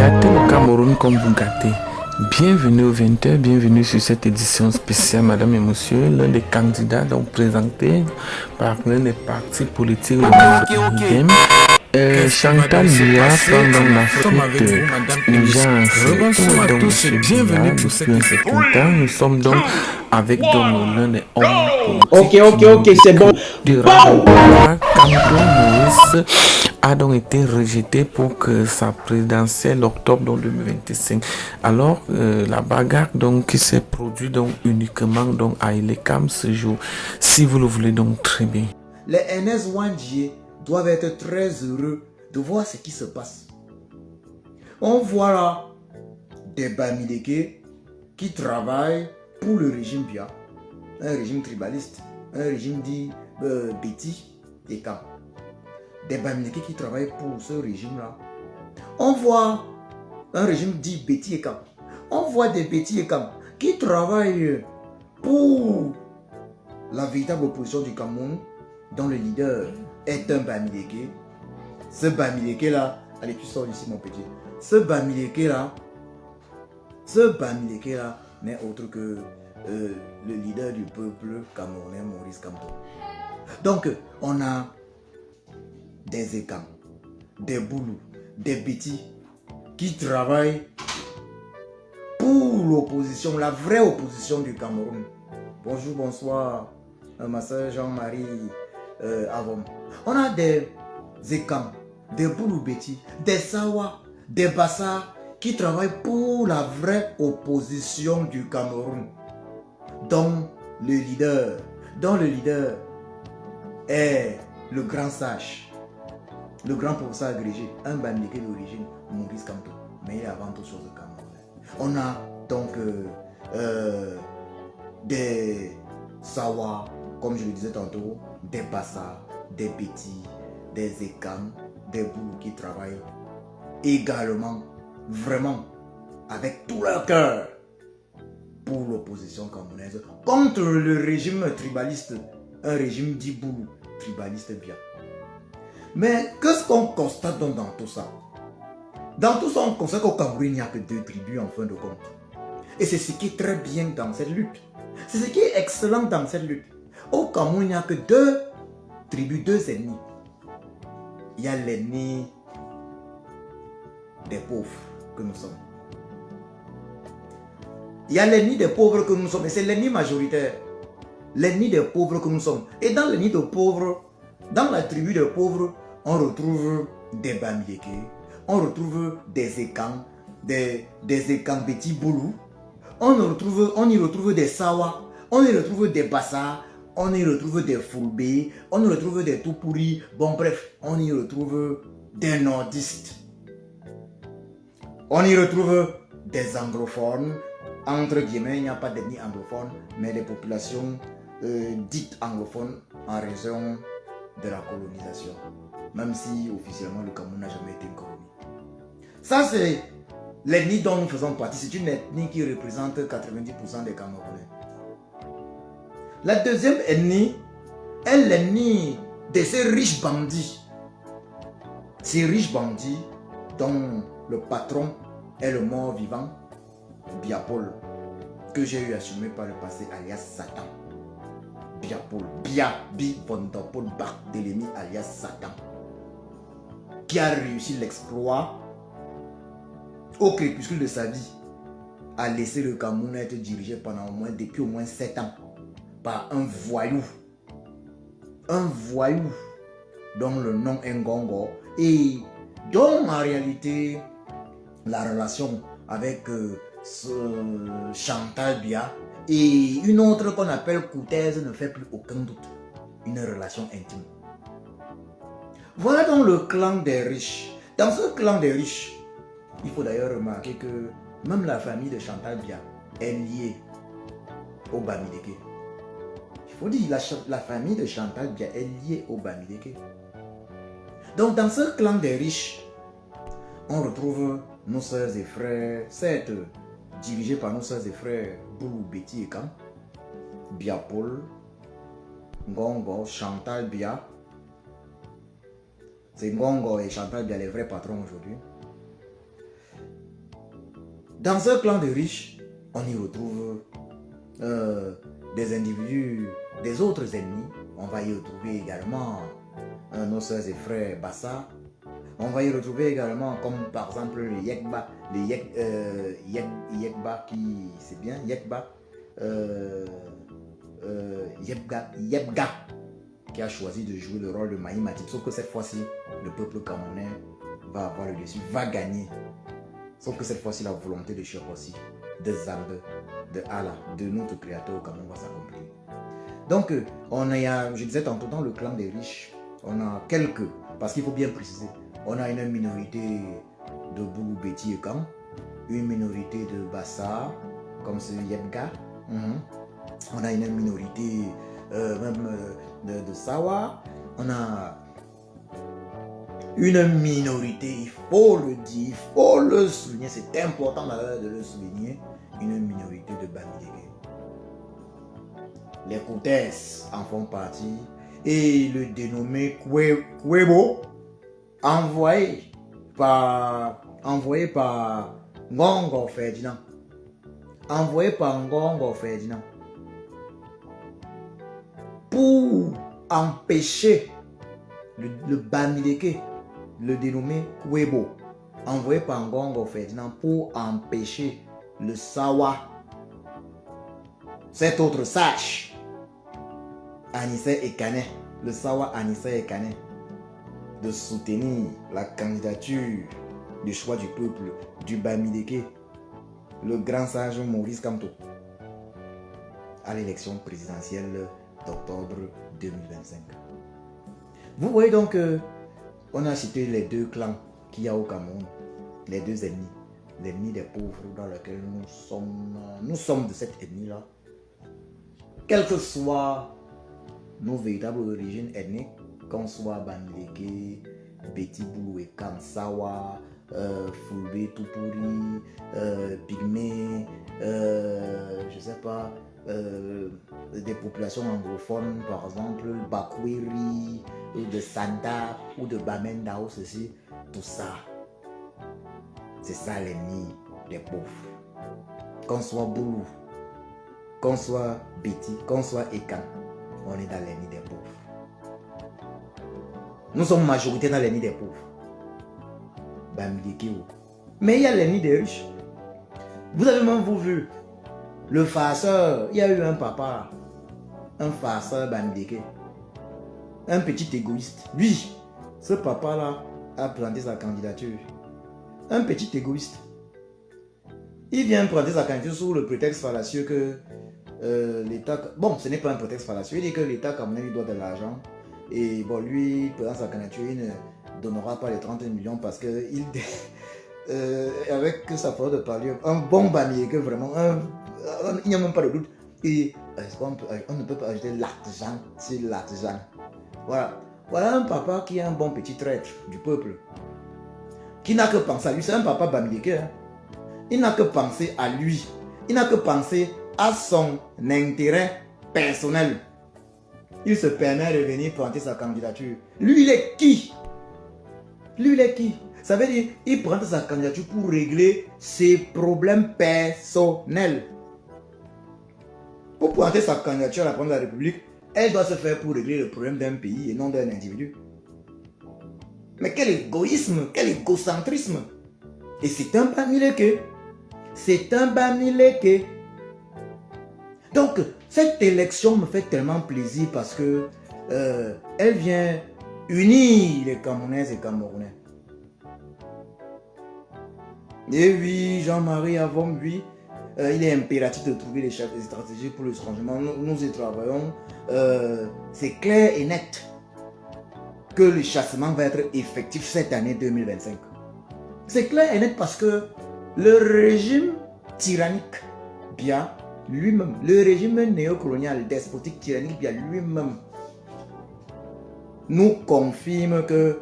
Gâtez le Cameroun comme vous gâtez. Bienvenue au 20h, bienvenue sur cette édition spéciale, madame et monsieur. L'un des candidats donc présenté par l'un des partis politiques Chantal Biya prend donc la fuite urgence. Bienvenue pour cette édition. Nous sommes donc avec l'un des hommes politiques. Ok, c'est bon. Kamto Moïse a donc été rejeté pour que sa présidentielle octobre 2025. Alors la bagarre donc qui s'est produite donc uniquement donc à Ilekam ce jour, si vous le voulez donc très bien. Les NS Wandjie doivent être très heureux de voir ce qui se passe. On voit là des Bamileke qui travaillent pour le régime Biya, un régime tribaliste, un régime dit Betty et Kam. Des Bamileke qui travaillent pour ce régime-là. On voit un régime dit Betty et Kam. On voit des Betty et Kam qui travaillent pour la véritable opposition du Cameroun, dont le leader est un Bamileke. Ce Bamileke là, allez tu sors d'ici mon petit. Ce Bamileke là n'est autre que le leader du peuple camerounais, Maurice Kamto. Donc on a des Ekam, des Boulou, des Bétis qui travaillent pour l'opposition, la vraie opposition du Cameroun. Bonjour, bonsoir, ma soeur Jean-Marie Avom. On a des Ekam, des Boulou Bétis, des Sawa, des Bassa qui travaillent pour la vraie opposition du Cameroun, dont le leader est le grand sage, le grand professeur agrégé, un Bamileke d'origine, Maurice Kamto, mais il est avant toute chose de Camerounais. On a donc des Sawa, comme je le disais tantôt, des Bassa, des Bétis, des Ekam, des Boulou qui travaillent également, vraiment, avec tout leur cœur, pour l'opposition camerounaise, contre le régime tribaliste, un régime dit Boulou, tribaliste bien. Mais qu'est-ce qu'on constate donc dans tout ça? Dans tout ça, on constate qu'au Cameroun, il n'y a que deux tribus en fin de compte. Et c'est ce qui est très bien dans cette lutte. C'est ce qui est excellent dans cette lutte. Au Cameroun, il n'y a que deux tribus, deux ennemis. Il y a l'ennemi des pauvres que nous sommes. Il y a l'ennemi des pauvres que nous sommes. Et c'est l'ennemi majoritaire. L'ennemi des pauvres que nous sommes. Et dans l'ennemi des pauvres, dans la tribu des pauvres, on retrouve des Bamileke, on retrouve des Ekam, des Ekam Betty Boulou, on y retrouve des Sawa, on y retrouve des Bassa, on y retrouve des Fulbe, on y retrouve des Tupuri, bon bref, on y retrouve des nordistes. On y retrouve des anglophones, entre guillemets, il n'y a pas d'ethnie anglophone, mais des populations dites anglophones en raison de la colonisation, même si officiellement le Cameroun n'a jamais été une colonie. Ça c'est l'ethnie dont nous faisons partie, c'est une ethnie qui représente 90% des Camerounais. La deuxième ethnie est l'ethnie de ces riches bandits. Ces riches bandits dont le patron est le mort vivant, Biya Paul, que j'ai eu assumé par le passé, alias Satan. Biya Paul, Biya Bi Bondopol Barthélémy alias Satan, qui a réussi l'exploit au crépuscule de sa vie, à laisser le Cameroun être dirigé depuis au moins 7 ans par un voyou dont le nom est Ngongo et dont en réalité la relation avec Chantal Biya et une autre qu'on appelle Koutez ne fait plus aucun doute. Une relation intime. Voilà donc le clan des riches. Dans ce clan des riches, il faut d'ailleurs remarquer que même la famille de Chantal Biya est liée au Bamileke. Il faut dire, la famille de Chantal Biya est liée au Bamileke. Donc dans ce clan des riches, on retrouve nos sœurs et frères, certes dirigés par nos sœurs et frères Boulou, Betty et Kam, Biya Paul, Ngongo, Chantal Biya. C'est Ngongo et Chantal Biya les vrais patrons aujourd'hui. Dans ce clan de riches, on y retrouve des individus, des autres ennemis. On va y retrouver également nos soeurs et frères Bassa. On va y retrouver également, comme par exemple les Yekba, Yekba qui, c'est bien, Yekba, Yebga, qui a choisi de jouer le rôle de Mahi Matip. Sauf que cette fois-ci, le peuple camerounais va avoir le dessus, va gagner. Sauf que cette fois-ci, la volonté de Cheikh aussi, de Zambe, de Allah, de notre créateur au Cameroun va s'accomplir. Donc, on a, je disais tantôt, dans le clan des riches, on a quelques, parce qu'il faut bien préciser, on a une minorité de Boulou, Beti et Kan, une minorité de Bassa, comme ce Yebga. On a une minorité même de Sawa. On a une minorité, il faut le dire, il faut le souligner, c'est important de le souligner, une minorité de Bamileke. Les Koutes en font partie et le dénommé Kwebo, envoyé par Ngongo Ferdinand. Envoyé par Ngongo Ferdinand pour empêcher le Bamileke, le dénommé Kwebo, envoyé par Ngongo Ferdinand pour empêcher le Sawa, cet autre sage, Anissé Ekane, le Sawa Anissé Ekane, de soutenir la candidature du choix du peuple du Bamileke, le grand sage Maurice Kamto, à l'élection présidentielle d'octobre 2025. Vous voyez donc, on a cité les deux clans qu'il y a au Cameroun, les deux ennemis, l'ennemi des pauvres dans lequel nous sommes de cette ethnie-là. Quelles que soient nos véritables origines ethniques, qu'on soit Bamileke, Beti Boulou et Kansawa, Fulbe Tupuri, Pygmée, je sais pas, des populations anglophones, par exemple, Bakweri, ou de Sanda, ou de Bamenda, ou ceci, tout ça, c'est ça l'ennemi des pauvres. Qu'on soit Boulou, qu'on soit Beti, qu'on soit Ekan, on est dans l'ennemi des pauvres. Nous sommes majorité dans l'ennemi des pauvres. Mais il y a l'ennemi des riches. Vous avez même vu le farceur, il y a eu un papa, un farceur Bamileke, un petit égoïste. Lui, ce papa-là a présenté sa candidature. Un petit égoïste. Il vient présenter sa candidature sous le prétexte fallacieux que l'État... Bon, ce n'est pas un prétexte fallacieux. Il dit que l'État camerounais lui doit de l'argent. Et bon, lui, présente sa candidature, il ne donnera pas les 30 millions parce que avec sa façon de parler, un bon Bamileke, vraiment, il n'y a même pas de doute. Et on ne peut pas ajouter l'argent sur l'argent. Voilà. Voilà un papa qui est un bon petit traître du peuple. Qui n'a que pensé à lui. C'est un papa Bamileke. Hein. Il n'a que pensé à lui. Il n'a que pensé à son intérêt personnel. Il se permet de venir présenter sa candidature. Lui, il est qui? Lui, il est qui? Ça veut dire qu'il présente sa candidature pour régler ses problèmes personnels. Pour présenter sa candidature à la présidence de la République, elle doit se faire pour régler le problème d'un pays et non d'un individu. Mais quel égoïsme, quel égocentrisme. Et c'est un Bamileke. C'est un Bamileke. Donc, cette élection me fait tellement plaisir parce que elle vient unir les Camerounaises et Camerounais. Et oui, Jean-Marie Avom, oui, il est impératif de trouver des stratégies pour le changement. Nous y travaillons. C'est clair et net que le chassement va être effectif cette année 2025. C'est clair et net parce que le régime tyrannique bien lui-même, le régime néocolonial, despotique, tyrannique bien lui-même nous confirme que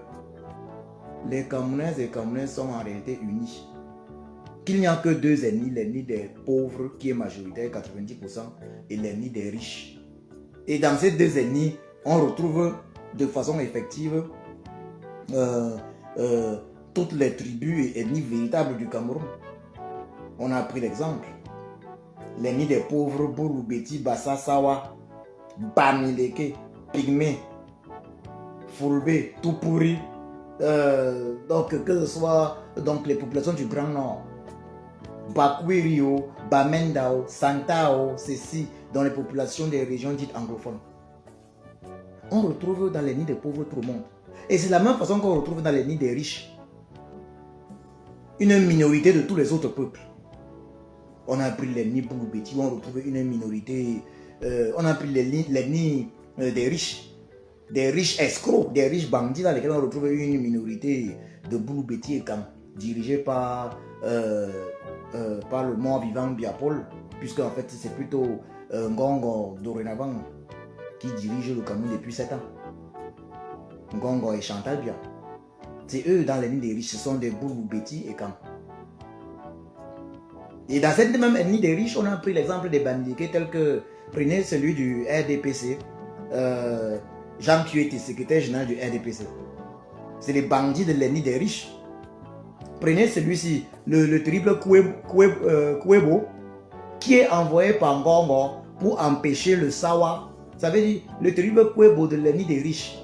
les Camerounaises et Camerounais sont en réalité unis. Qu'il n'y a que deux ennemis, l'ennemi des pauvres qui est majoritaire, 90%, et l'ennemi des riches. Et dans ces deux ennemis, on retrouve de façon effective toutes les tribus et ethnies véritables du Cameroun. On a pris l'exemple. L'ennemi des pauvres, Boulou, Beti, Bassa, Sawa, Bamileke, Pygmée, Fulbe, tout pourri. Donc, que ce soit donc, les populations du Grand Nord, Bakwirio, Bamendao, Santao, ceci, dans les populations des régions dites anglophones. On retrouve dans les nids des pauvres tout le monde. Et c'est la même façon qu'on retrouve dans les nids des riches. Une minorité de tous les autres peuples. On a pris les nids Boulou-Beti, on retrouve une minorité. On a pris les nids des riches escrocs, des riches bandits dans lesquels on retrouve une minorité de Boulou-Beti et Kam, dirigée par le mort-vivant Biapol, puisque en fait c'est plutôt Ngongo dorénavant qui dirige le Cameroun depuis 7 ans. Ngongo et Chantal Bia. C'est eux dans les nids des riches, ce sont des Boulou-Beti et Kam. Et dans cette même ennemi des riches, on a pris l'exemple des bandits tels que, prenez celui du RDPC, Jean Piuet, secrétaire général du RDPC. C'est les bandits de l'ennemi des riches. Prenez celui-ci, le terrible Kouebo, qui est envoyé par Ngongo pour empêcher le Sawa. Ça veut dire le terrible Kouebo de l'ennemi des riches.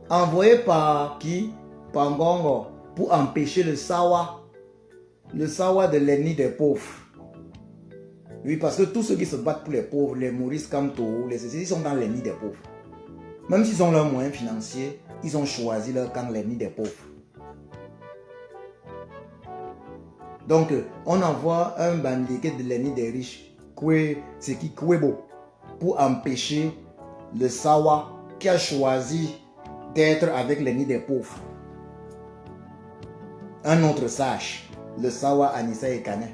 Envoyé par qui? Par Ngongo pour empêcher le Sawa. Le Sawa de l'ennemi des pauvres. Oui, parce que tous ceux qui se battent pour les pauvres, les Maurice Kamto, les ceci, ils sont dans l'ennemi des pauvres. Même s'ils ont leurs moyens financiers, ils ont choisi leur camp l'ennemi des pauvres. Donc, on envoie un bandiquet de l'ennemi des riches, c'est qui Kouebo, pour empêcher le Sawa qui a choisi d'être avec l'ennemi des pauvres. Un autre sage, le Sawa Anissa Ekane,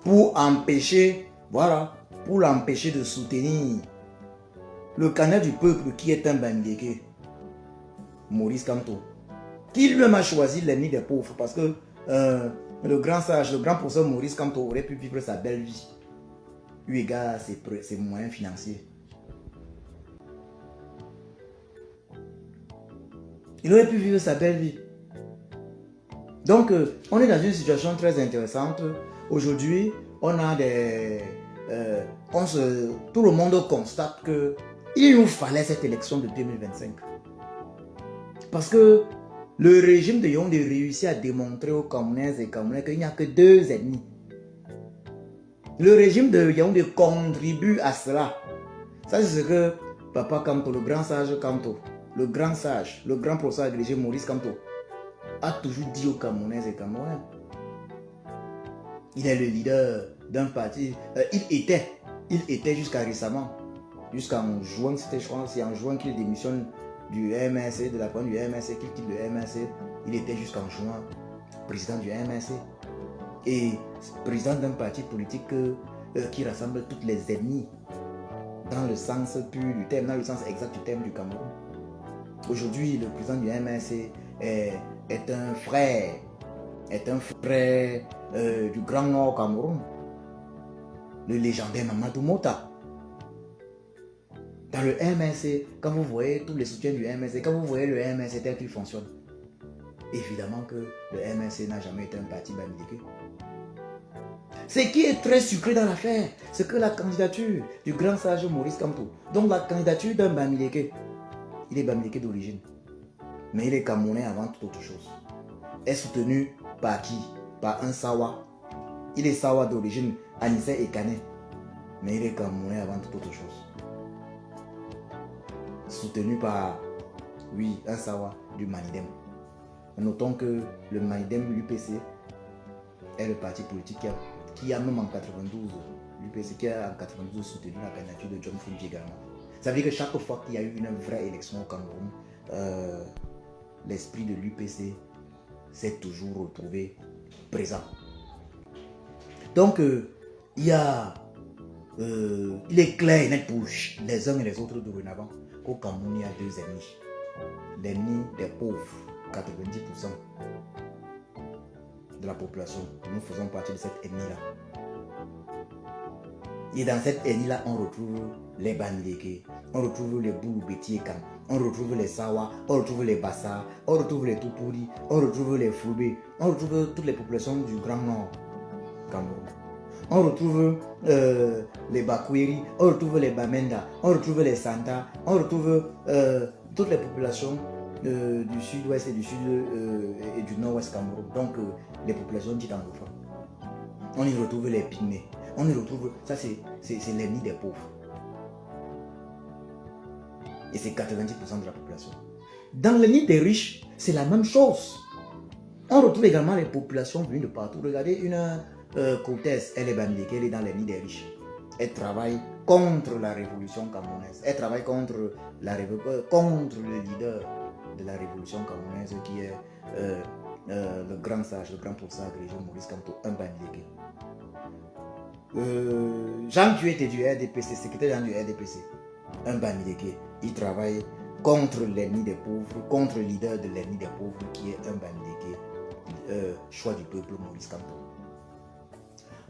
pour empêcher, voilà, pour l'empêcher de soutenir le canal du peuple qui est un bandégué, Maurice Kamto, qui lui-même a choisi l'ennemi des pauvres parce que le grand sage, le grand professeur Maurice Kamto aurait pu vivre sa belle vie, eu égard à ses moyens financiers. Il aurait pu vivre sa belle vie. Donc, on est dans une situation très intéressante. Aujourd'hui, on a tout le monde constate qu'il nous fallait cette élection de 2025. Parce que le régime de Yaoundé réussit à démontrer aux Camerounaises et Camerounais qu'il n'y a que deux ennemis. Le régime de Yaoundé contribue à cela. Ça, c'est ce que Papa Kamto, le grand sage Kamto, le grand sage, le grand professeur agrégé Maurice Kamto, a toujours dit aux Camerounaises et Camerounais. Il est le leader d'un parti. Il était jusqu'à récemment, jusqu'en juin, c'était je crois, c'est en juin qu'il démissionne du MSC, de la part du MSC, qu'il quitte le MSC. Il était jusqu'en juin président du MSC et président d'un parti politique qui rassemble toutes les ethnies dans le sens pur du terme, dans le sens exact du terme du Cameroun. Aujourd'hui, le président du MSC est un frère du Grand Nord Cameroun, le légendaire Mamadou Mota. Dans le MSC, quand vous voyez tous les soutiens du MSC, quand vous voyez le MSC tel qu'il fonctionne, évidemment que le MSC n'a jamais été un parti bandégué. Ce qui est très sucré dans l'affaire, c'est que la candidature du grand sage Maurice Kamto, donc la candidature d'un Bamileke, il est Bamileke d'origine, mais il est Camerounais avant toute autre chose, est soutenu par qui? Par un Sawa. Il est Sawa d'origine, Anissa Ekane, mais il est Camerounais avant toute autre chose. Soutenu par, oui, un Sawa du Manidem. Notons que le Manidem, l'UPC, est le parti politique qui a même en 92, l'UPC qui a en 92 soutenu la candidature de John Fuji également. Ça veut dire que chaque fois qu'il y a eu une vraie élection au Cameroun, l'esprit de l'UPC s'est toujours retrouvé présent. Donc, il est clair et net pour les uns et les autres dorénavant qu'au Cameroun, il y a deux ennemis. L'ennemi des pauvres, 90% de la population. Nous faisons partie de cette ennemi-là. Et dans cette ennemi-là, on retrouve les Bandégués, on retrouve les Boulou-Béti-Ekan, on retrouve les Sawa, on retrouve les Bassa, on retrouve les Tupuri, on retrouve les Foubé, on retrouve toutes les populations du Grand Nord Cameroun. On retrouve les Bakweri, on retrouve les Bamenda, on retrouve les Santa, on retrouve toutes les populations du sud-ouest et du sud et du nord-ouest Cameroun. Donc les populations dites anglophones. On y retrouve les Pygmées. On y retrouve, ça c'est l'ennemi des pauvres. Et c'est 90% de la population. Dans l'ennemi des riches, c'est la même chose. On retrouve également les populations venues de partout. Regardez une Cortez, elle est Bamileke, elle est dans l'ennemi des riches. Elle travaille contre la révolution camerounaise. Elle travaille contre le leader de la révolution camerounaise qui est le grand sage, le grand professeur agrégé Maurice Kamto, un Bamileke. Jean Duet du RDPC, secrétaire du RDPC, un Bamileke. Il travaille contre l'ennemi des pauvres, contre le leader de l'ennemi des pauvres qui est un Bamileke, choix du peuple Maurice Kamto.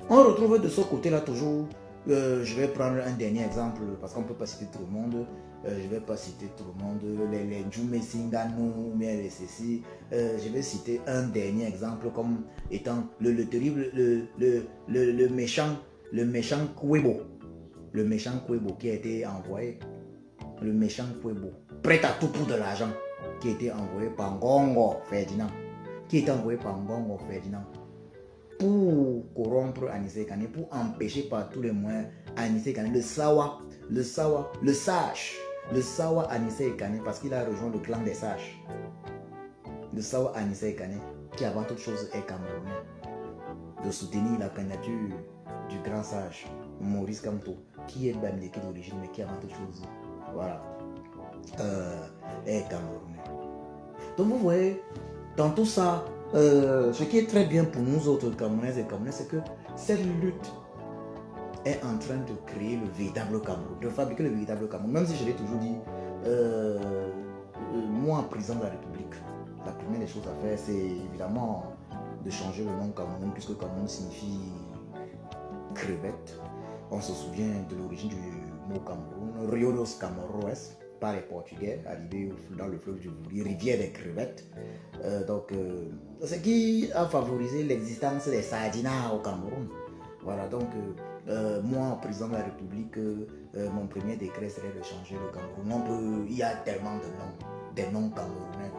On retrouve de ce côté-là toujours, je vais prendre un dernier exemple parce qu'on ne peut pas citer tout le monde. Je ne vais pas citer tout le monde, les Djoumé Singano, mais les ceci. Je vais citer un dernier exemple comme étant le terrible, le méchant Kwebo. Le méchant Kwebo qui a été envoyé, le méchant Kwebo, prêt à tout pour de l'argent, qui a été envoyé par Ngongo Ferdinand. Pour corrompre Anissé Kane, pour empêcher par tous les moyens Anissé Kane, le Sawa Anissé Kane, parce qu'il a rejoint le clan des sages. Le Sawa Anissé Kane, qui avant toute chose est camerounais, de soutenir la candidature du grand sage Maurice Kamto, qui est Bamileke d'origine, mais qui avant toute chose, voilà, est camerounais. Donc vous voyez, dans tout ça, ce qui est très bien pour nous autres Camerounaises et Camerounais, c'est que cette lutte est en train de créer le véritable Cameroun, de fabriquer le véritable Cameroun. Même si je l'ai toujours dit, moi, président de la République, la première des choses à faire, c'est évidemment de changer le nom Cameroun, puisque Cameroun signifie crevette. On se souvient de l'origine du mot Cameroun, Rioros Cameroes, par les Portugais, arrivés dans le fleuve du Bouli, rivière des crevettes. Ce qui a favorisé l'existence des sardinas au Cameroun. Voilà, donc moi, président de la République, mon premier décret serait de changer le Cameroun. Il y a tellement de noms, des noms camerounais,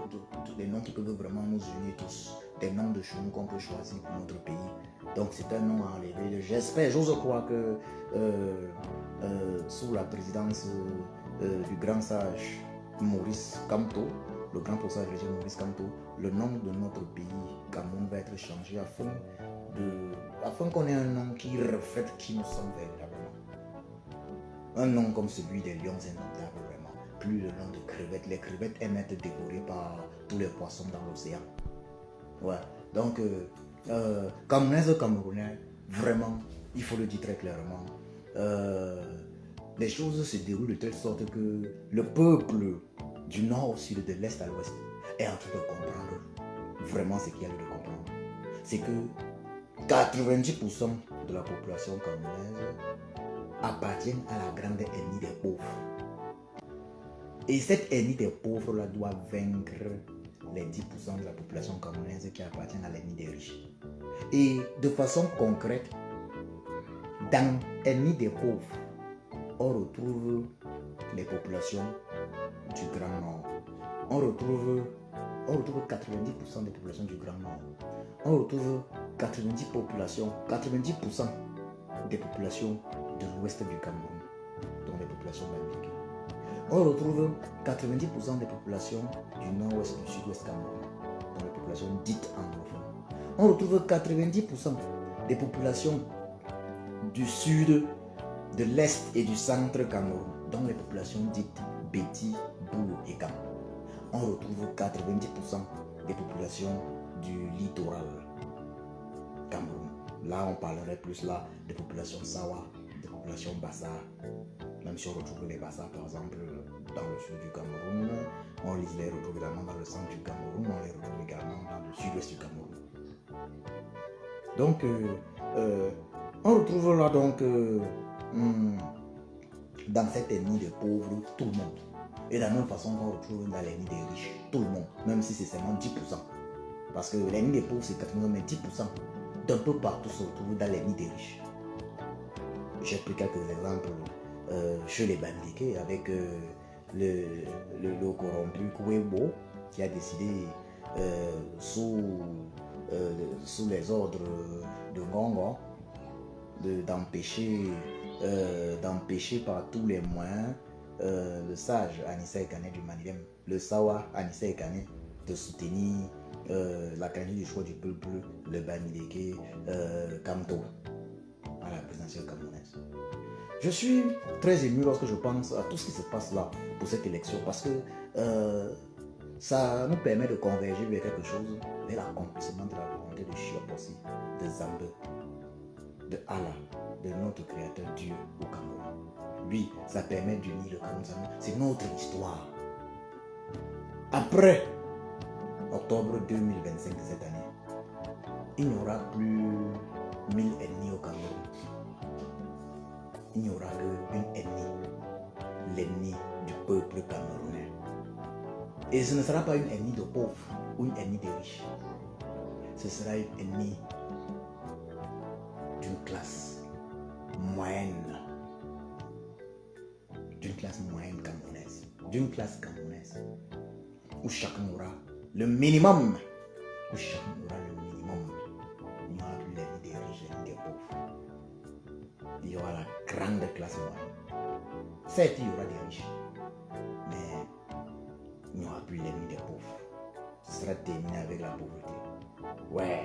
des noms qui peuvent vraiment nous unir tous, des noms de chez nous qu'on peut choisir pour notre pays. Donc c'est un nom à enlever. J'espère, j'ose croire que sous la présidence du grand sage Maurice Kamto, le grand professeur agrégé Maurice Kamto, le nom de notre pays, Cameroun, va être changé afin qu'on ait un nom qui reflète qui nous sommes véritablement. Un nom comme celui des lions indomptables, vraiment. Plus le nom de crevettes. Les crevettes aiment être dévorées par tous les poissons dans l'océan. Ouais. Donc, Camerounaises et Camerounais, vraiment, il faut le dire très clairement, les choses se déroulent de telle sorte que le peuple du nord au sud, de l'est à l'ouest, est en train de comprendre vraiment ce qu'il y a de comprendre. C'est que 90% de la population camerounaise appartient à la grande ennemi des pauvres. Et cette ennemi des pauvres-là doit vaincre les 10% de la population camerounaise qui appartient à l'ennemi des riches. Et de façon concrète, dans l'ennemi des pauvres, on retrouve les populations du Grand Nord. On retrouve 90% des populations du Grand Nord. On retrouve 90% des populations de l'ouest du Cameroun, dont les populations bamileke. On retrouve 90% des populations du nord-ouest et du sud-ouest Cameroun, dont les populations dites anglophones. On retrouve 90% des populations du sud, de l'est et du centre Cameroun, dont les populations dites Béti, Boulou et Kam. On retrouve 90% des populations du littoral Cameroun. Là, on parlerait plus là des populations Sawa, des populations Bassa. Même si on retrouve les Bassa, par exemple, dans le sud du Cameroun, on les retrouve également dans le centre du Cameroun, on les retrouve également dans le sud-ouest du Cameroun. Donc, on retrouve là donc dans cet ennemi des pauvres tout le monde. Et de la même façon qu'on retrouve dans l'ennemi des riches, tout le monde, même si c'est seulement 10%. Parce que l'ennemi des pauvres, c'est 80, mais 10% d'un peu partout se retrouve dans l'ennemi des riches. J'ai pris quelques exemples chez les Bandéké avec le corrompu Kouébo qui a décidé sous les ordres de Ngongo d'empêcher par tous les moyens le sage Anissa Ekane du Manilem, le Sawa Anissa Ekane de soutenir la candidature du choix du peuple, le Bamileke Kamto à la présidentielle camerounaise. Je suis très ému lorsque je pense à tout ce qui se passe là pour cette élection parce que ça nous permet de converger vers quelque chose, vers l'accomplissement de la volonté de Chiapossi, de Zambé, de Allah, de notre créateur Dieu au Cameroun. Lui, ça permet d'unir le Cameroun. C'est notre histoire. Après octobre 2025 de cette année, il n'y aura plus 1000 ennemis au Cameroun. Il n'y aura qu'une ennemie, l'ennemi du peuple camerounais. Et ce ne sera pas une ennemie de pauvres ou une ennemie de riches. Ce sera une ennemie d'une classe moyenne. D'une classe moyenne camerounaise. D'une classe camerounaise. Où chacun aura le minimum. Où chacun aura le minimum. Il n'y aura plus l'ennemi des riches et des pauvres. Il y aura la grande classe moyenne. Certes, il y aura des riches. Mais il n'y aura plus l'ennemi des pauvres. Ce sera terminé avec la pauvreté. Ouais.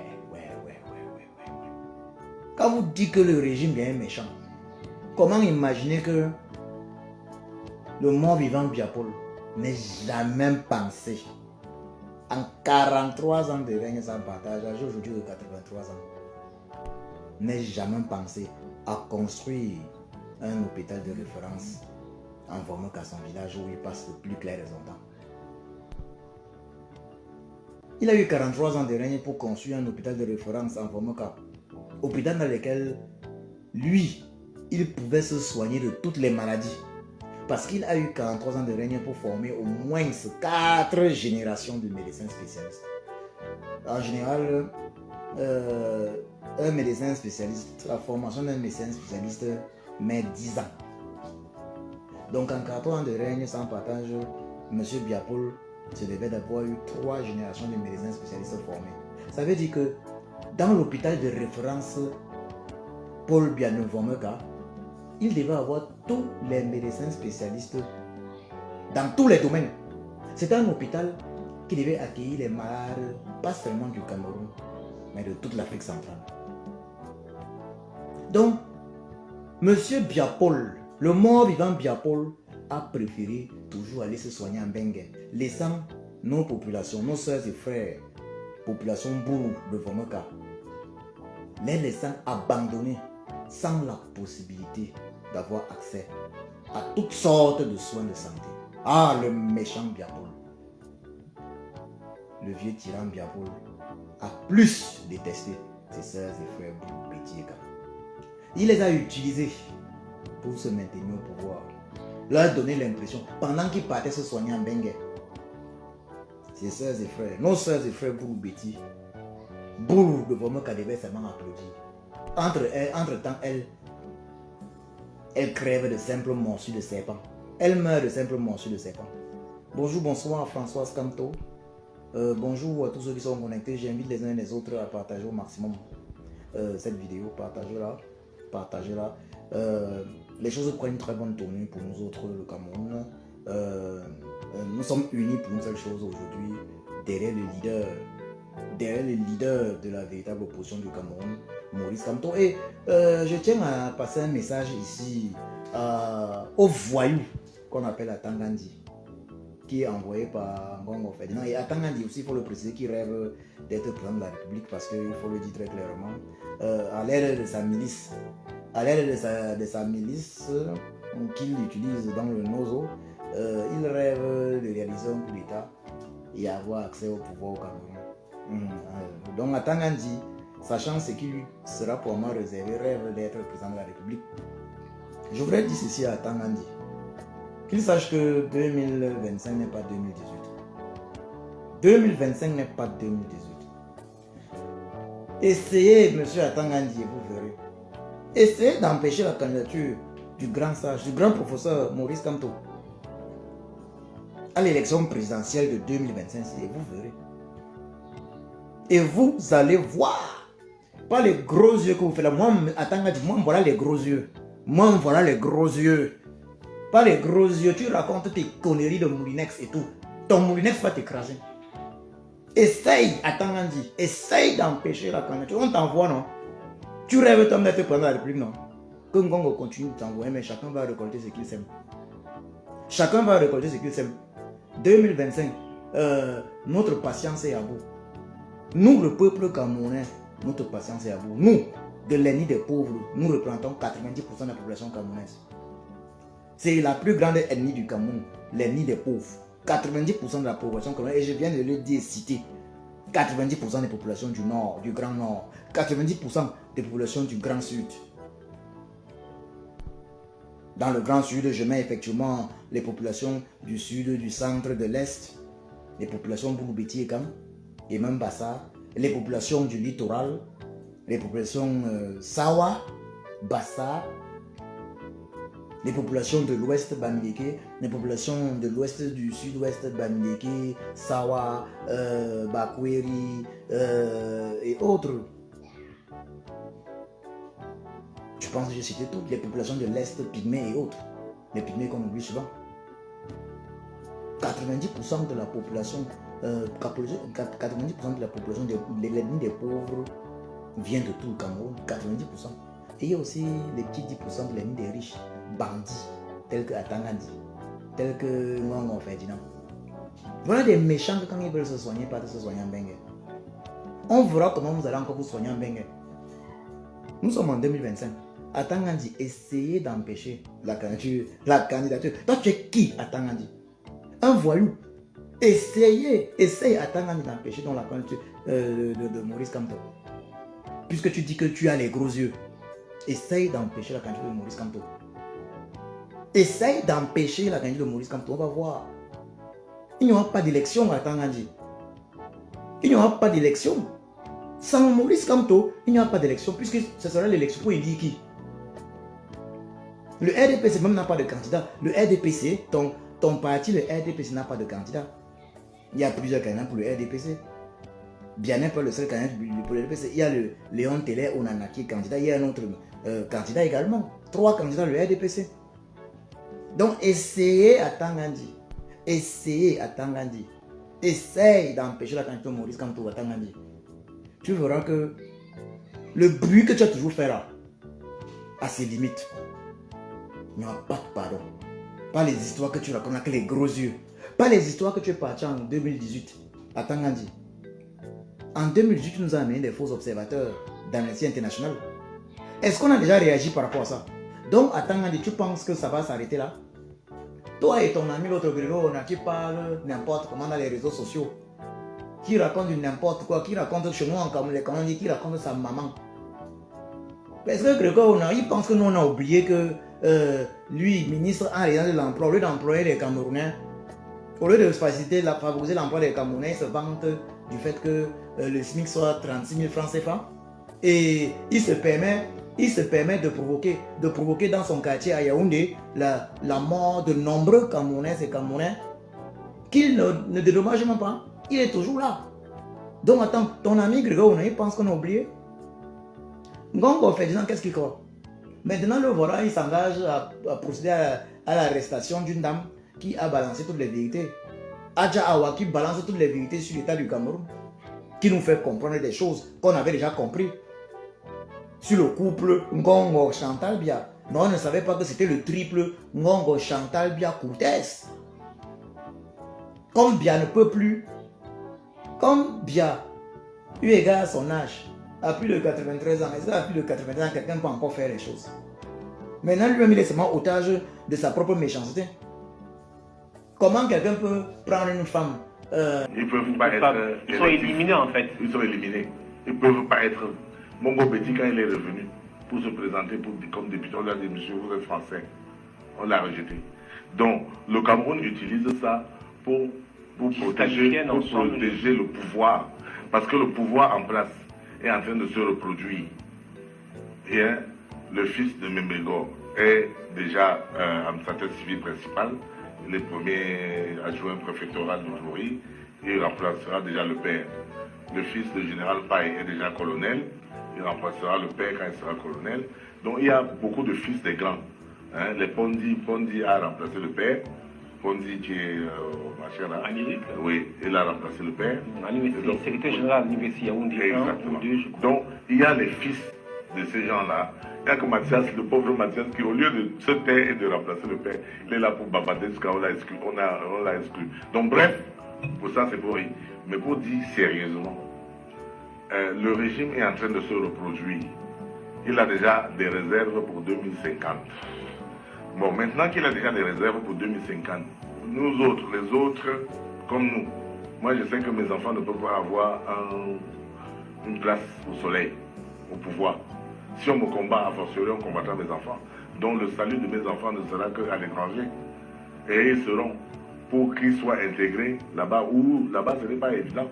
Quand vous dites que le régime est méchant, comment imaginer que le mort-vivant Biapol n'ait jamais pensé, en 43 ans de règne sans partage, j'ai aujourd'hui 83 ans, n'ait jamais pensé à construire un hôpital de référence en formant qu'à son village où il passe le plus clair de son temps. Il a eu 43 ans de règne pour construire un hôpital de référence en formant qu'à hôpital dans lequel lui, il pouvait se soigner de toutes les maladies. Parce qu'il a eu 43 ans de règne pour former au moins 4 générations de médecins spécialistes. En général, un médecin spécialiste, la formation d'un médecin spécialiste met 10 ans. Donc en 43 ans de règne sans partage, M. Biapol se devait d'avoir eu 3 générations de médecins spécialistes formés. Ça veut dire que dans l'hôpital de référence Paul Bianovomeka, il devait avoir tous les médecins spécialistes dans tous les domaines. C'était un hôpital qui devait accueillir les malades, pas seulement du Cameroun, mais de toute l'Afrique centrale. Donc, M. Biapol, le mort-vivant Biapol, a préféré toujours aller se soigner en Bengue, laissant nos populations, nos soeurs et frères, population Bourou de Vomeka, les laissant abandonnés sans la possibilité d'avoir accès à toutes sortes de soins de santé. Ah, le méchant Biapol. Le vieux tyran Biapol a plus détesté ses soeurs et frères Bourou, Petit et Kama. Il les a utilisés pour se maintenir au pouvoir. Leur donner l'impression, pendant qu'ils partaient se soigner en Bengue, ses soeurs et frères, nos soeurs et frères Bourou, Betty, Bourou de Vomeka devait seulement applaudir. Entre-temps, elle crève de simples morsures de serpent. Elle meurt de simples morsures de serpent. Bonjour, bonsoir Françoise Kamto. Bonjour à tous ceux qui sont connectés. J'invite les uns et les autres à partager au maximum cette vidéo. Partagez-la. Les choses prennent une très bonne tournure pour nous autres, le Cameroun. Nous sommes unis pour une seule chose aujourd'hui, derrière le leader de la véritable opposition du Cameroun, Maurice Kamto. Et je tiens à passer un message ici au voyou qu'on appelle Atangandi, qui est envoyé par Ngongo Ferdinand. Et Atangandi aussi, il faut le préciser, qui rêve d'être président de la République, parce qu'il faut le dire très clairement, à l'aide de sa milice, qu'il utilise dans le Nozo, il rêve de réaliser un coup d'État et avoir accès au pouvoir au Cameroun. Donc Atangandi, sachant ce qui lui sera pour moi réservé, rêve d'être président de la République. Je voudrais dire ceci à Tangandi. Qu'il sache que 2025 n'est pas 2018. 2025 n'est pas 2018. Essayez, monsieur Atangandi, et vous verrez. Essayez d'empêcher la candidature du grand sage, du grand professeur Maurice Kamto à l'élection présidentielle de 2025, et vous verrez. Et vous allez voir. Pas les gros yeux que vous faites là. Moi, Atangandi, moi, voilà les gros yeux. Moi, voilà les gros yeux. Pas les gros yeux. Tu racontes tes conneries de Moulinex et tout. Ton Moulinex va t'écraser. Essaye, Atangandi, essaye d'empêcher la candidature. On t'envoie, non? Tu rêves toi d'être président de la République, non? Que Ngongo continue de t'envoyer, mais chacun va récolter ce qu'il sème. Chacun va récolter ce qu'il sème. 2025, notre patience est à bout. Nous, le peuple camerounais, notre patience est à bout. Nous, de l'ennemi des pauvres, nous représentons 90% de la population camerounaise. C'est la plus grande ennemie du Cameroun, l'ennemi des pauvres. 90% de la population camerounaise, et je viens de le dire, citer 90% des populations du Nord, du Grand Nord, 90% des populations du Grand Sud. Dans le Grand Sud, je mets effectivement les populations du Sud, du Centre, de l'Est, les populations Bouloubeti et Kam, et même Bassa, les populations du littoral, les populations Sawa, Bassa, les populations de l'ouest Bamileke, les populations de l'ouest du sud-ouest Bamileke, Sawa, Bakweri et autres. Je pense que j'ai cité toutes les populations de l'est, Pygmées et autres. Les Pygmées qu'on oublie souvent. 90% de la population, 90% de la population de l'ennemi des pauvres vient de tout le Cameroun, 90%. Et il y a aussi les petits 10% de l'ennemi des riches, bandits, tels que Atangandi, tels que Ngongo Ferdinand. Voilà des méchants que quand ils veulent se soigner, pas de se soigner en Bengue. On verra comment vous allez encore vous soigner en Bengue. Nous sommes en 2025. Atangandi, essayez d'empêcher la candidature. Toi, tu es qui, Atangandi? Un voyou. Essaye Atangandi d'empêcher dans la candidature de Maurice Kamto. Puisque tu dis que tu as les gros yeux. Essaye d'empêcher la candidature de Maurice Kamto. Essaye d'empêcher la candidature de Maurice Kamto. On va voir. Il n'y aura pas d'élection à Tangandi. Il n'y aura pas d'élection. Sans Maurice Kamto, il n'y aura pas d'élection. Puisque ce sera l'élection pour élire qui? Le RDPC même n'a pas de candidat. Le RDPC, ton parti, le RDPC n'a pas de candidat. Il y a plusieurs candidats pour le RDPC. Bien n'est pas le seul candidat pour le RDPC. Il y a le Léon Télé Onana qui est candidat. Il y a un autre candidat également. 3 candidats le RDPC. Donc essayez à Tangandi. Essayez à Tangandi. Essaye d'empêcher la candidature de Maurice Kamto à Tangandi. Tu verras que le bruit que tu as toujours fait là a ses limites. Il n'y aura pas de pardon. Pas les histoires que tu racontes avec les gros yeux. Pas les histoires que tu es parti en 2018 à Tangandi. En 2018, tu nous as amené des faux observateurs d'Amnesty International. Est-ce qu'on a déjà réagi par rapport à ça? Donc à Tangandi, tu penses que ça va s'arrêter là? Toi et ton ami l'autre Grégo, qui parle n'importe comment dans les réseaux sociaux, qui raconte du n'importe quoi, qui raconte chez nous en Cameroun, qui raconte sa maman. Parce que Grégo, il pense que nous on a oublié que lui, ministre en résident de l'emploi, au lieu d'employer les Camerounais, au lieu de favoriser l'emploi des Camerounais, il se vante du fait que le SMIC soit 36 000 francs CFA. Et il se permet de provoquer dans son quartier à Yaoundé la mort de nombreux Camerounais et Camerounais qu'il ne dédommage même pas. Il est toujours là. Donc attends, ton ami Grégoire, il pense qu'on a oublié. Ngongo Ferdinand, qu'est-ce qu'il croit? Maintenant, le voilà, il s'engage à procéder à l'arrestation d'une dame qui a balancé toutes les vérités. Adja Awa qui balance toutes les vérités sur l'état du Cameroun, qui nous fait comprendre des choses qu'on avait déjà compris. Sur le couple Ngongo Chantal Bia. Mais on ne savait pas que c'était le triple Ngongo Chantal Bia Courtès. Comme Bia ne peut plus, comme Bia, eu égard à son âge, a plus de 93 ans, et ça a plus de 93 ans, quelqu'un peut encore faire les choses. Maintenant, lui-même, il est seulement otage de sa propre méchanceté. Comment quelqu'un peut prendre une femme Ils peuvent pas être... Ils sont éliminés en fait. Ils sont éliminés. Ils peuvent pas être... Mongo Petit, quand il est revenu, pour se présenter comme député. On lui a dit, monsieur, vous êtes français. On l'a rejeté. Donc, le Cameroun utilise ça pour protéger le pouvoir. Parce que le pouvoir en place est en train de se reproduire. Et le fils de Memego est déjà administrateur civil principal, le premier adjoint préfectoral du Touri, et il remplacera déjà le père. Le fils de général Paye est déjà colonel, il remplacera le père quand il sera colonel. Donc il y a beaucoup de fils des grands. Les Pondi a remplacé le père. Pondi qui est machin là. Oui, il a remplacé le père. Secrétaire général à l'université Yaoundé. Exactement. Donc il y a les fils de ces gens-là. Il n'y a que Mathias, le pauvre Mathias, qui au lieu de se taire et de remplacer le père, il est là pour babader jusqu'à on l'a exclu. On l'a exclu. Donc bref, pour ça c'est pour rire. Mais pour dire sérieusement, le régime est en train de se reproduire. Il a déjà des réserves pour 2050. Bon, maintenant qu'il a déjà des réserves pour 2050, nous autres, les autres, comme nous, moi je sais que mes enfants ne peuvent pas avoir une place au soleil, au pouvoir. Si on me combat, à fortiori, on combattra mes enfants. Donc le salut de mes enfants ne sera qu'à l'étranger. Et ils seront, pour qu'ils soient intégrés là-bas, où là-bas ce n'est pas évident.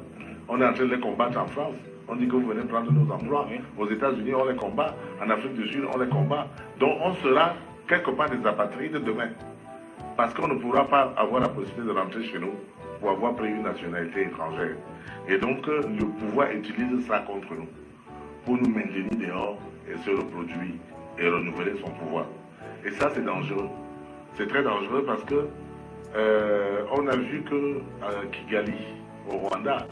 On est en train de les combattre en France. On dit que vous venez prendre nos emplois. Aux États-Unis, on les combat. En Afrique du Sud, on les combat. Donc on sera quelque part des apatrides demain. Parce qu'on ne pourra pas avoir la possibilité de rentrer chez nous pour avoir pris une nationalité étrangère. Et donc le pouvoir utilise ça contre nous, pour nous maintenir dehors et se reproduire et renouveler son pouvoir. Et ça c'est dangereux. C'est très dangereux parce que on a vu que à Kigali, au Rwanda,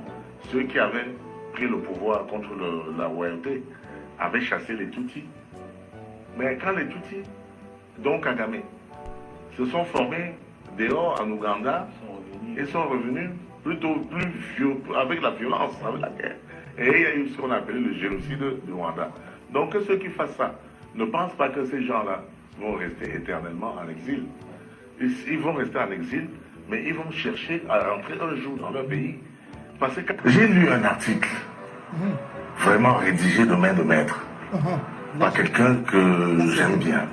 ceux qui avaient pris le pouvoir contre la royauté avaient chassé les Tutsis. Mais quand les Tutsis, donc Kagame, se sont formés dehors en Ouganda, ils sont revenus plutôt avec la violence, avec la guerre. Et il y a eu ce qu'on appelle le génocide du Rwanda. Donc que ceux qui fassent ça ne pensent pas que ces gens-là vont rester éternellement en exil. Ils vont rester en exil, mais ils vont chercher à rentrer un jour dans leur pays. Parce que j'ai lu un article vraiment rédigé de main de maître par quelqu'un que j'aime bien.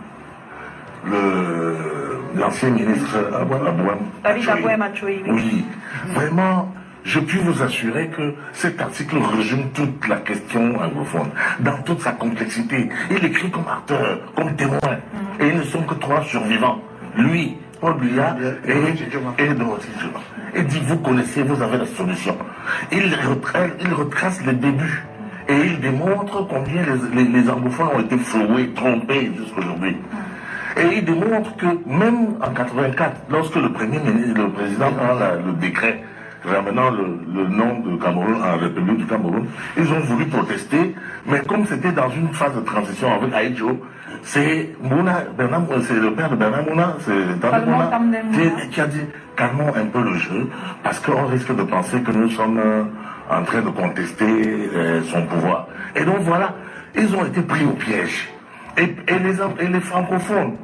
L'ancien ministre Abouam Achoui. Oui, vraiment, je puis vous assurer que cet article résume toute la question anglophone, dans toute sa complexité. Il écrit comme acteur, comme témoin, et ils ne sont que 3 survivants. Lui, Paul Biya et Dorothy Juba. Il dit, vous connaissez, vous avez la solution. Il retrace les débuts. Et il démontre combien les anglophones ont été floués, trompés jusqu'aujourd'hui. Et il démontre que même en 84, lorsque le président prend le décret ramenant le nom de Cameroun en République du Cameroun, ils ont voulu protester, mais comme c'était dans une phase de transition avec Aïdjo, c'est le père de Bernard Mouna, c'est Tandé Mouna, qui a dit calmons un peu le jeu, parce qu'on risque de penser que nous sommes en train de contester son pouvoir. Et donc voilà, ils ont été pris au piège. Et les francophones,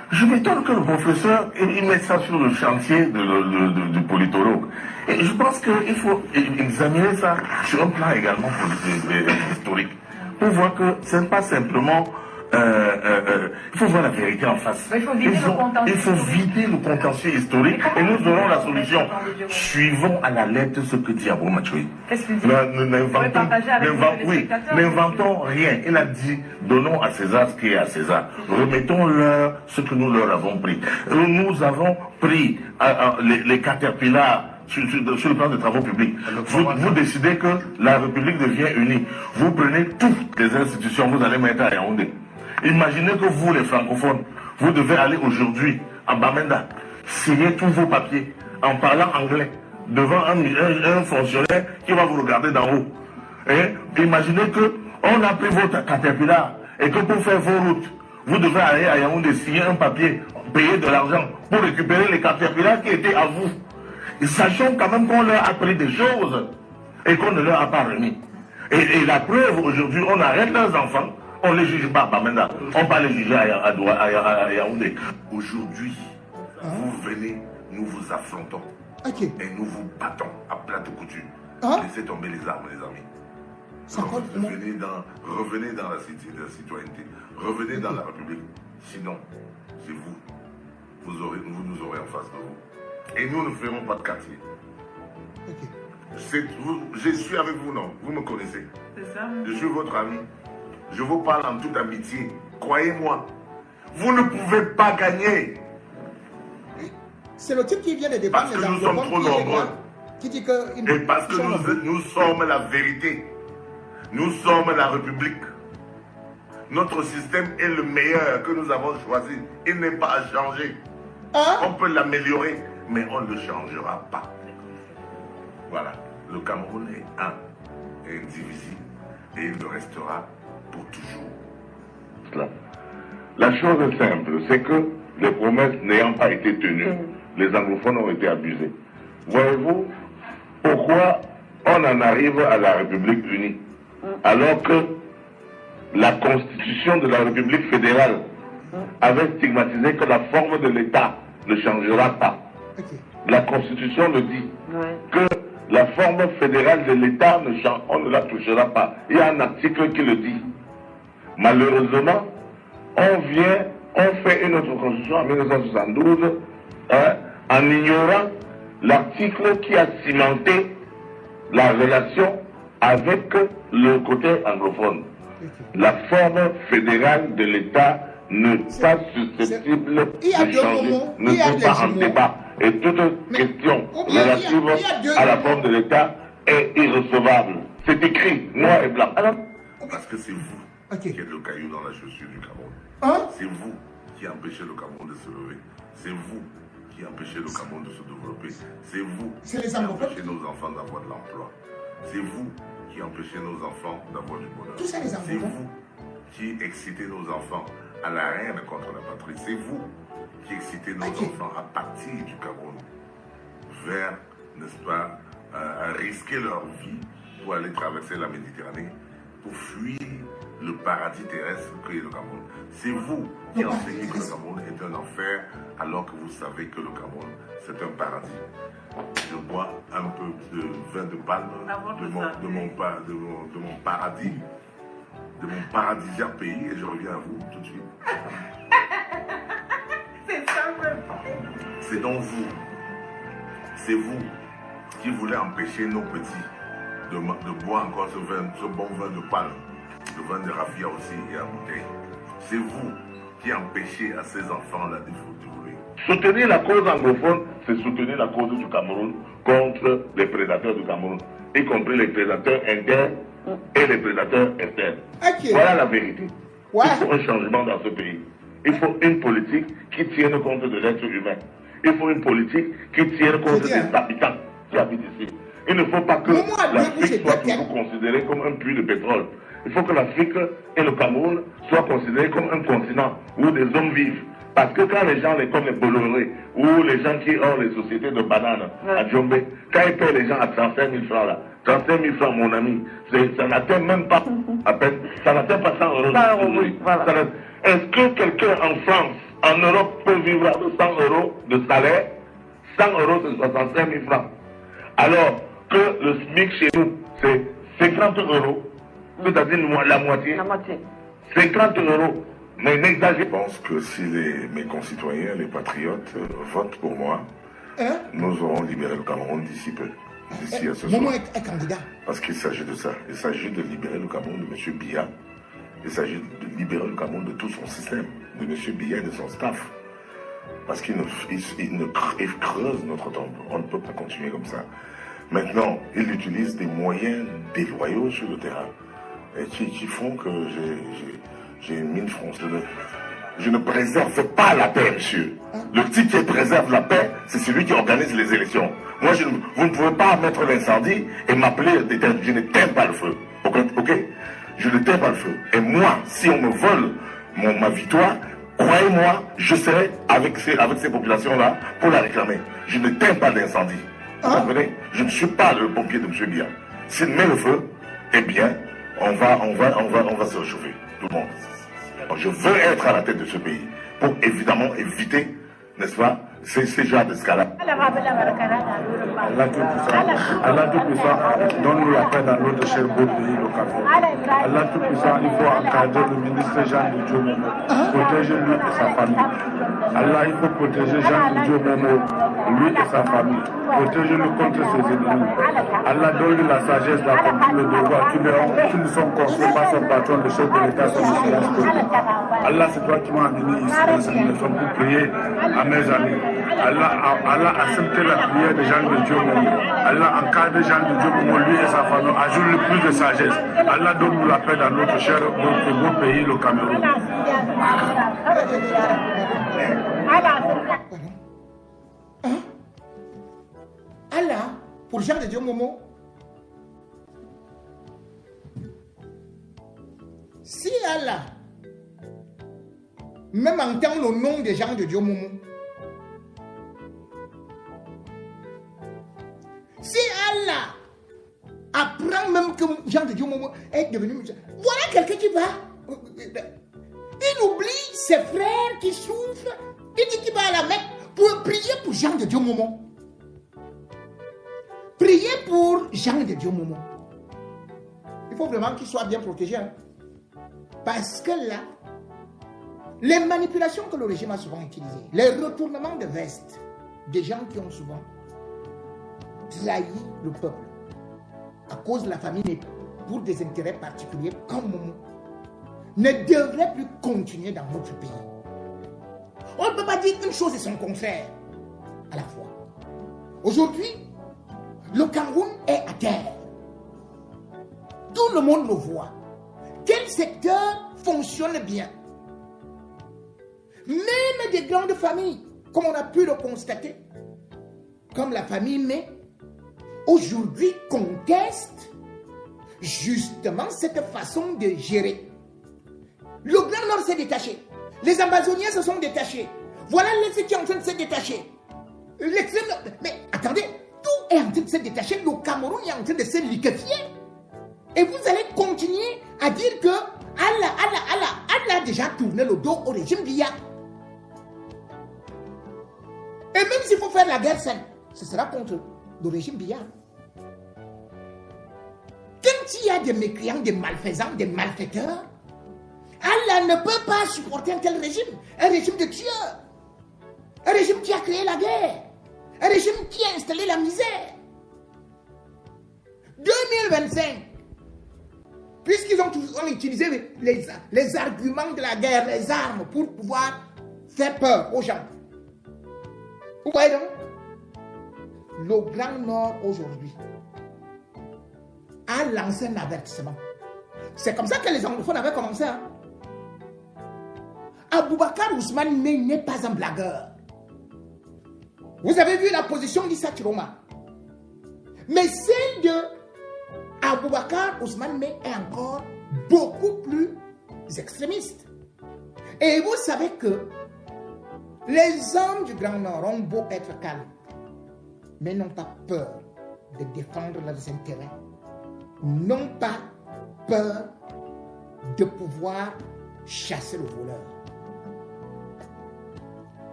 je m'étonne que le professeur il mette ça sur le chantier du politologue. Et je pense qu'il faut examiner ça sur un plan également historique, pour voir que ce n'est pas simplement... il faut voir la vérité en face. Il faut vider le contentieux historique et nous aurons la solution. Suivons à la lettre ce que dit Abouam Achoui. N'inventons rien. Il a dit, donnons à César ce qui est à César. Remettons-leur ce que nous leur avons pris. Nous avons pris les caterpillars sur le plan des travaux publics. Vous décidez que la République devient unie. Vous prenez toutes les institutions, vous allez mettre à Yaoundé. Imaginez que vous, les francophones, vous devez aller aujourd'hui à Bamenda, signer tous vos papiers en parlant anglais devant un fonctionnaire qui va vous regarder d'en haut. Et imaginez que on a pris votre caterpillar et que pour faire vos routes, vous devez aller à Yaoundé signer un papier, payer de l'argent pour récupérer les caterpillars qui étaient à vous. Et sachant quand même qu'on leur a pris des choses et qu'on ne leur a pas remis. Et la preuve, aujourd'hui, on arrête leurs enfants. On ne les juge pas à Bamenda, on va les juger à Yaoundé. Aujourd'hui, vous venez, nous vous affrontons. Et nous vous battons à plat de couture. Laissez tomber les armes, les amis. Revenez dans la citoyenneté. Revenez dans la République. Sinon, c'est vous. Vous nous aurez en face de vous. Et nous ne ferons pas de quartier. Je suis avec vous, non? Vous me connaissez. C'est ça. Je suis votre ami. Je vous parle en toute amitié. Croyez-moi. Vous ne pouvez pas gagner. C'est le type qui vient de défendre parce que nous sommes trop nombreux. Qui dit que et parce que nous sommes la vérité. Nous sommes la République. Notre système est le meilleur que nous avons choisi. Il n'est pas à changer. On peut l'améliorer, mais on ne le changera pas. Voilà. Le Cameroun est un et indivisible et il le restera pour toujours. La chose est simple, c'est que les promesses n'ayant pas été tenues, les anglophones ont été abusés. Voyez-vous, pourquoi on en arrive à la République unie alors que la constitution de la République fédérale avait stigmatisé que la forme de l'État ne changera pas. La constitution le dit, que la forme fédérale de l'État, on ne la touchera pas. Il y a un article qui le dit. Malheureusement, on fait une autre constitution en 1972 en ignorant l'article qui a cimenté la relation avec le côté anglophone. La forme fédérale de l'État n'est pas susceptible de changer, ne sont pas en débat. Et toute question relative à la forme de l'État est irrecevable. C'est écrit, noir et blanc. Alors, parce que c'est vous qui êtes le caillou dans la chaussure du Cameroun. C'est vous qui empêchez le Cameroun de se lever. C'est vous qui empêchez le Cameroun de se développer. C'est vous qui empêchez nos enfants d'avoir de l'emploi. C'est vous qui empêchez nos enfants d'avoir du bonheur. C'est vous qui excitez nos enfants à la haine contre la patrie. C'est vous qui excitez nos enfants à partir du Cameroun vers, n'est-ce pas, à risquer leur vie pour aller traverser la Méditerranée, pour fuir le paradis terrestre que est le Cameroun. C'est vous qui enseignez que le Cameroun est un enfer alors que vous savez que le Cameroun c'est un paradis. Je bois un peu de vin de palme de mon paradis, de mon paradisiaque pays et je reviens à vous tout de suite. C'est ça même. C'est donc vous. C'est vous qui voulez empêcher nos petits de boire encore ce bon vin de palme, le vin de raffia aussi et à bouteille. C'est vous qui empêchez à ces enfants-là de voler. Soutenir la cause anglophone, c'est soutenir la cause du Cameroun contre les prédateurs du Cameroun, y compris les prédateurs internes et les prédateurs externes. Voilà la vérité. Il faut un changement dans ce pays. Il faut une politique qui tienne compte de l'être humain. Il faut une politique qui tienne compte des habitants qui habitent ici. Il ne faut pas que l'Afrique soit toujours considérée comme un puits de pétrole. Il faut que l'Afrique et le Cameroun soient considérés comme un continent où des hommes vivent. Parce que quand les gens, comme les Bolloré, ou les gens qui ont les sociétés de bananes à Djombe, quand ils paient les gens à 35 000 francs là, 35 000 francs mon ami, ça n'atteint même pas à peine, ça n'atteint pas 100 euros. Est-ce que quelqu'un en France, en Europe, peut vivre avec 100 euros de salaire? 100 euros, c'est 65 000 francs. Alors que le SMIC chez nous, c'est 50 euros, c'est-à-dire la moitié. 50 euros. Mais n'exagérez. Je pense que si mes concitoyens, les patriotes, votent pour moi, nous aurons libéré le Cameroun d'ici peu. D'ici à ce soir. Parce qu'il s'agit de ça. Il s'agit de libérer le Cameroun de M. Biya. Il s'agit de libérer le Cameroun de tout son système, de M. Biya et de son staff. Parce qu'il creuse notre tombe. On ne peut pas continuer comme ça. Maintenant, il utilise des moyens déloyaux sur le terrain et qui font que j'ai une mine fronce. Je ne préserve pas la paix, monsieur. Le type qui préserve la paix, c'est celui qui organise les élections. Moi, vous ne pouvez pas mettre l'incendie et m'appeler, je n'éteins pas le feu. Ok? Je n'éteins pas le feu. Et moi, si on me vole ma victoire, croyez-moi, je serai avec ces populations-là pour la réclamer. Je n'éteins pas l'incendie. Vous comprenez? Je ne suis pas le pompier de M. Biya. S'il met le feu, eh bien, on va se réchauffer. Tout le monde. Je veux être à la tête de ce pays pour évidemment éviter, n'est-ce pas, ces genres d'escalade. Allah Tout-Puissant, donne-nous la paix dans notre cher beau pays, le Cameroun. Allah Tout-Puissant, il faut encadrer le ministre Jean de Dieu Momo, protéger-lui et sa famille. Allah, il faut protéger Jean de Dieu Momo, lui et sa famille. Protège-le contre ses ennemis. Allah, donne-lui la sagesse d'accomplir le devoir qui nous sont confiés par son patron, le chef de l'État, son excellence politique. Allah, c'est toi qui m'as amené ici dans cette maison pour prier à mes amis. Allah accepte la prière des gens de Dieu Momo. Allah encadre Jean de Dieu Momo, lui et sa famille. Ajoute le plus de sagesse. Allah donne-nous la paix dans notre cher, notre beau pays, le Cameroun. Allah, pour Jean de Dieu Momo, si Allah même entend le nom de Jean de Dieu Momo, si Allah apprend même que Jean de Dieu Momo est devenu musulman, voilà quelqu'un qui va, il oublie ses frères qui souffrent, il dit qu'il va à la Mecque pour prier pour Jean de Dieu Momo. Priez pour Jean de Dieu Momo. Il faut vraiment qu'il soit bien protégé. Hein? Parce que là, les manipulations que le régime a souvent utilisées, les retournements de veste des gens qui ont souvent trahi le peuple à cause de la famille, mais pour des intérêts particuliers comme Momo, ne devraient plus continuer dans notre pays. On ne peut pas dire une chose et son contraire à la fois. Aujourd'hui, le Cameroun est à terre. Tout le monde le voit. Quel secteur fonctionne bien? Même des grandes familles, comme on a pu le constater, comme la famille May, aujourd'hui conteste justement cette façon de gérer. Le Grand Nord s'est détaché. Les Amazoniens se sont détachés. Voilà ce qui est en train de se détacher. L'extrême Nord. Mais attendez, tout est en train de se détacher. Le Cameroun est en train de se liquéfier. Et vous allez continuer à dire que Allah a déjà tourné le dos au régime Biya. Et même s'il faut faire la guerre saine, ce sera contre le régime Biya. Quand il y a des mécréants, des malfaisants, des malfaiteurs, Allah ne peut pas supporter un tel régime. Un régime de tueurs. Un régime qui a créé la guerre. Un régime qui a installé la misère. 2025, puisqu'ils ont utilisé les arguments de la guerre, les armes, pour pouvoir faire peur aux gens. Vous voyez donc, le Grand Nord aujourd'hui a lancé un avertissement. C'est comme ça que les anglophones avaient commencé. Hein? Aboubacar Ousmane n'est pas un blagueur. Vous avez vu la position d'Issa Chiroma. Mais celle de Aboubacar Ousmane est encore beaucoup plus extrémiste. Et vous savez que les hommes du Grand Nord ont beau être calmes, mais n'ont pas peur de défendre leurs intérêts, n'ont pas peur de pouvoir chasser le voleur.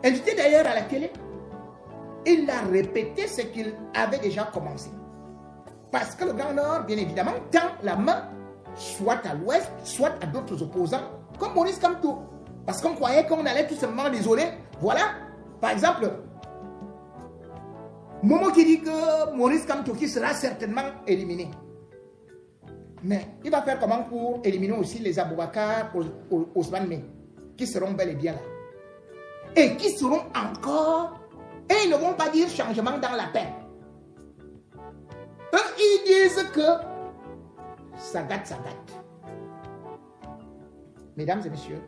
Invité d'ailleurs à la télé, il a répété ce qu'il avait déjà commencé. Parce que le Grand Nord, bien évidemment, tend la main soit à l'ouest, soit à d'autres opposants, comme Maurice Kamto. Parce qu'on croyait qu'on allait tout simplement l'isoler. Voilà, par exemple, Momo qui dit que Maurice Kamto qui sera certainement éliminé. Mais il va faire comment pour éliminer aussi les Aboubacar, Ousmane May, qui seront bel et bien là. Et qui seront encore, et ils ne vont pas dire changement dans la paix. Eux, ils disent que ça gâte, ça gâte. Mesdames et messieurs,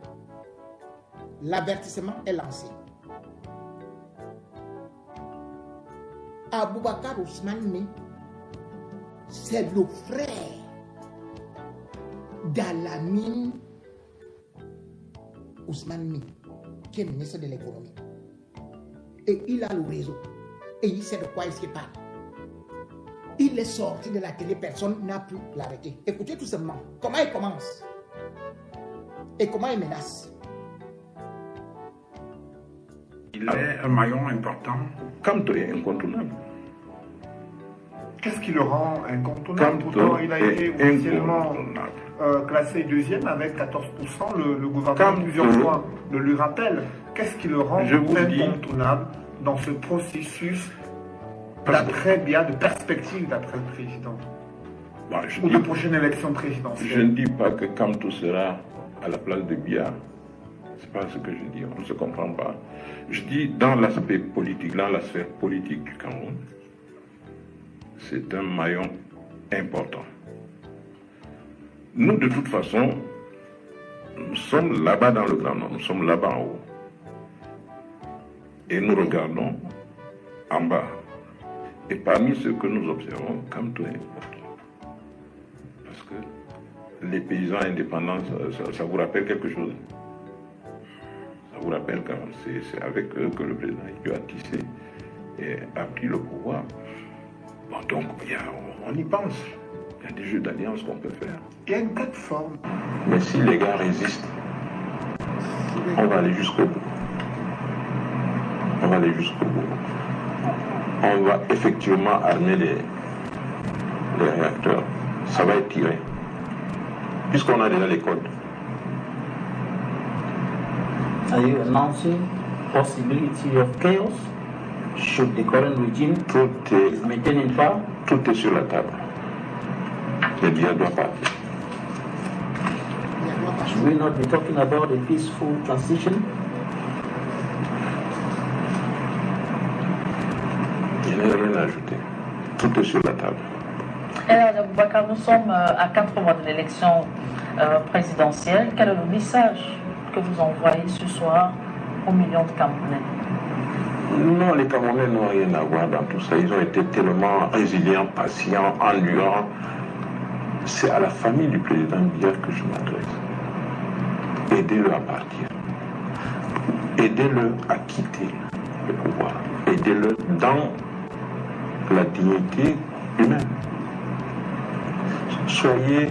l'avertissement est lancé. Aboubacar Ousmane May, c'est le frère d'Alamine Ousmane May, qui est ministre de l'économie. Et il a le réseau. Et il sait de quoi il se parle. Il est sorti de la télé, personne n'a pu l'arrêter. Écoutez tout simplement comment il commence et comment il menace. Il est un maillon important. Kamto est incontournable. Qu'est-ce qui le rend incontournable? Pourtant, il a été officiellement classé deuxième avec 14%. Le gouvernement plusieurs fois le lui rappelle. Qu'est-ce qui le rend incontournable dans ce processus d'après-bien, de perspective d'après-président ou de prochaine élection présidentielle? Je ne dis pas que Kamto sera à la place de Biya. C'est pas ce que je dis, on ne se comprend pas. Je dis dans l'aspect politique, dans la sphère politique du Cameroun, c'est un maillon important. Nous, de toute façon, nous sommes là-bas dans le Grand Nord, nous sommes là-bas en haut. Et nous regardons en bas. Et parmi ceux que nous observons, Kamto est important. Parce que les paysans indépendants, ça vous rappelle quelque chose? Ça vous rappelle quand c'est avec eux que le président a tissé et a pris le pouvoir. Bon, donc, on y pense. Il y a des jeux d'alliance qu'on peut faire. Il y a une plateforme. Mais si les gars résistent, on va aller jusqu'au bout. On va aller jusqu'au bout. On va effectivement armer les réacteurs. Ça va être tiré. Puisqu'on a déjà les codes. Are you announcing possibility of chaos should the current regime is maintained in power? Tout est sur la table. Le Biya doit partir. Should we not be talking about a peaceful transition? Je n'ai rien à ajouter. Tout est sur la table. Nous sommes à 4 mois de l'élection présidentielle. Quel est le message que vous envoyez ce soir aux millions de Camerounais? Non, les Camerounais n'ont rien à voir dans tout ça. Ils ont été tellement résilients, patients, endurants. C'est à la famille du président Biya que je m'adresse. Aidez-le à partir. Aidez-le à quitter le pouvoir. Aidez-le dans la dignité humaine. Soyez...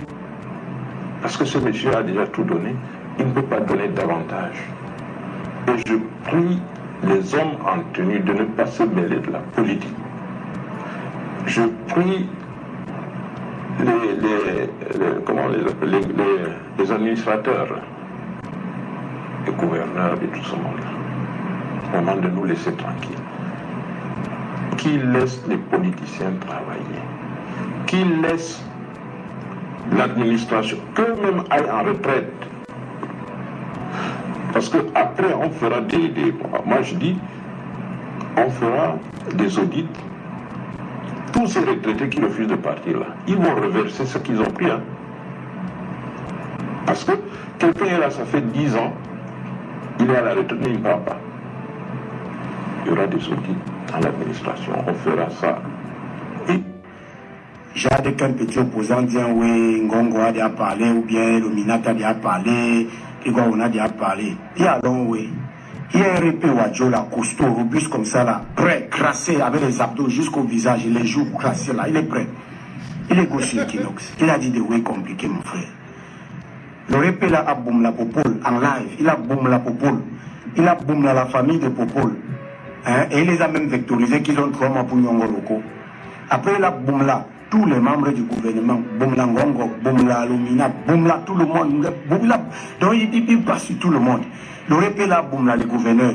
Parce que ce monsieur a déjà tout donné, il ne peut pas donner davantage. Et je prie les hommes en tenue de ne pas se mêler de la politique. Je prie les administrateurs, les gouverneurs de tout ce monde-là, au moment de nous laisser tranquilles. Qu'ils laissent les politiciens travailler. Qu'ils laissent l'administration, qu'eux-mêmes aillent en retraite. Parce qu'après, on fera moi je dis, on fera des audits. Tous ces retraités qui refusent de partir là, ils vont reverser ce qu'ils ont pris. Hein. Parce que quelqu'un est là, ça fait 10 ans, il est à la retraite, mais il ne part pas. Il y aura des audits dans l'administration, on fera ça. Et j'ai hâte qu'un petit opposant dise oui, Ngongo a déjà parlé, ou bien Luminata a déjà parlé, on a déjà parlé. Il y a donc oui. Il y a un répé Wadjo là, costaud, robuste comme ça là, prêt, crassé avec les abdos jusqu'au visage et les joues crassées là, il est prêt. Il est gaucher Kinox. Il a dit des oui compliqués mon frère. Le répé là a boum la popole en live, il a boum la popole, il a boum la famille de popole. Hein, et il les a même vectorisés qu'ils ont 3 mois pour Nyongo Loko. Après il a boum là. Tous les membres du gouvernement, Boumla Ngongo, Boumla Lumina, Boumla tout le monde, Boumla, donc il passe sur tout le monde. Le répé là, Boumla le gouverneur,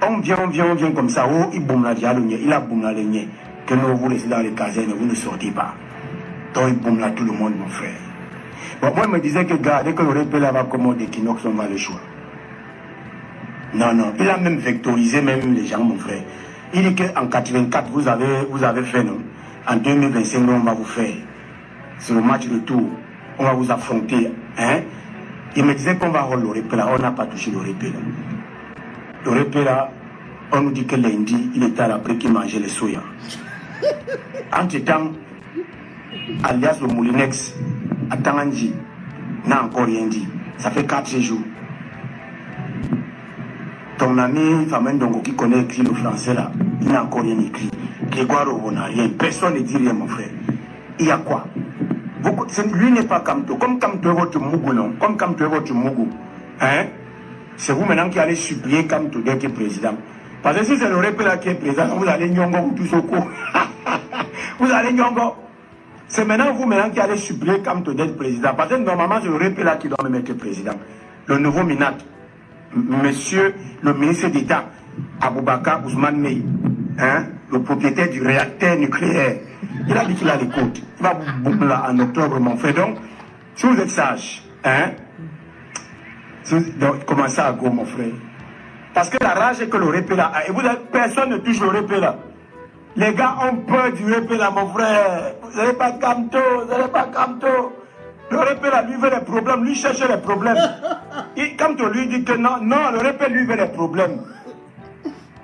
on vient comme ça, oh, il Boumla Dialounier, il a Boumla Lénier, que nous vous laissez dans les casernes, vous ne sortez pas. Donc il Boumla tout le monde, mon frère. Bon, moi, je me disais que, gars, dès que le répé là va commander Kinox, on va le choix. Non, il a même vectorisé même les gens, mon frère. Il dit qu'en 84, vous avez fait, non? En 2025, on va vous faire. C'est le match de tour. On va vous affronter. Hein? Il me disait qu'on va avoir le répé là. On n'a pas touché le répé là. Le répé là, on nous dit que lundi, il était à l'après qui mangeait les soya. Entre-temps, alias le Moulinex, à Tanganji, n'a encore rien dit. Ça fait 4 jours. Ton ami Famen Dongo qui connaît écrit le français là, il n'a encore rien écrit. Grégoire on n'a rien. Personne ne dit rien, mon frère. Il y a quoi? Lui n'est pas Kamto. Comme Kamto est votre Mougou, non? Comme Kamto est votre Mougou. Hein? C'est vous maintenant qui allez supplier Kamto d'être président. Parce que si c'est le RP là qui est présent, vous allez nyongo ou tous au cours. Vous allez nyongo. C'est maintenant vous qui allez suppléer comme tout d'être président. Parce que normalement, c'est le RP là qui doit me mettre président. Le nouveau Minat, monsieur le ministre d'État, Aboubakar Ousmane Mey, hein, le propriétaire du réacteur nucléaire. Il a dit qu'il a les côtes. Il va vous là en octobre, mon frère. Donc, si vous êtes sage, hein, donc, commencez à go, mon frère. Parce que la rage est que le RP là, et vous êtes, personne ne touche le RP là. Les gars ont peur du RP là, mon frère. Vous n'avez pas Kamto, vous n'avez pas Kamto. Le RP là, lui veut des problèmes, lui cherche les problèmes. Et Kamto lui dit que non, non, le RP lui veut des problèmes.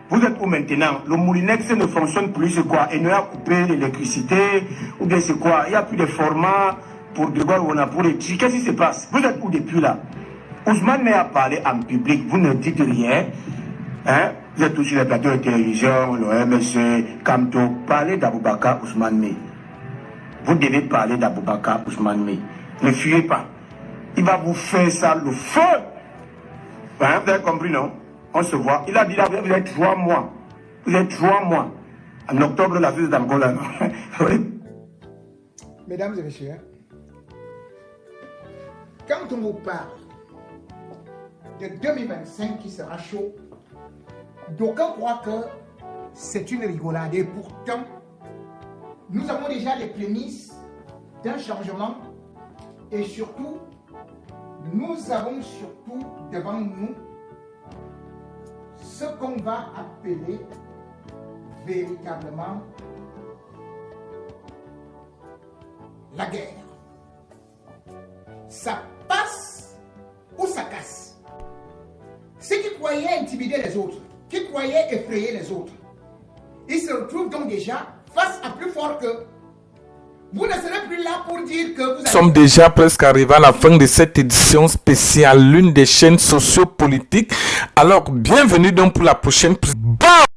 Vous êtes où maintenant? Le Moulinex ne fonctionne plus, c'est quoi? Et nous a coupé l'électricité, ou bien c'est quoi? Il n'y a plus de format pour de quoi on a pour les tirs. Qu'est-ce qui se passe? Vous êtes où depuis là? Ousmane Mey a parlé en public, vous ne dites rien. Hein? Vous êtes tous sur les plateaux de télévision, le MSC, Kamto. Parlez d'Aboubakar Ousmane Mey. Vous devez parler d'Aboubakar Ousmane Mey. Ne fuyez pas. Il va vous faire ça, le feu. Hein? Vous avez compris, non? On se voit. Il a dit là, vous êtes 3 mois. Vous êtes 3 mois. En octobre, la fête d'Angola. Mesdames et messieurs, quand on vous parle de 2025 qui sera chaud, d'aucuns croient que c'est une rigolade. Et pourtant, nous avons déjà les prémices d'un changement. Et surtout, nous avons surtout devant nous ce qu'on va appeler véritablement la guerre. Ça passe ou ça casse. Ceux qui croyaient intimider les autres, qui croyaient effrayer les autres, ils se retrouvent donc déjà face à plus fort que. Vous ne serez plus là pour dire que vous Nous sommes déjà presque arrivés à la fin de cette édition spéciale, l'une des chaînes sociopolitiques. Alors, bienvenue donc pour la prochaine.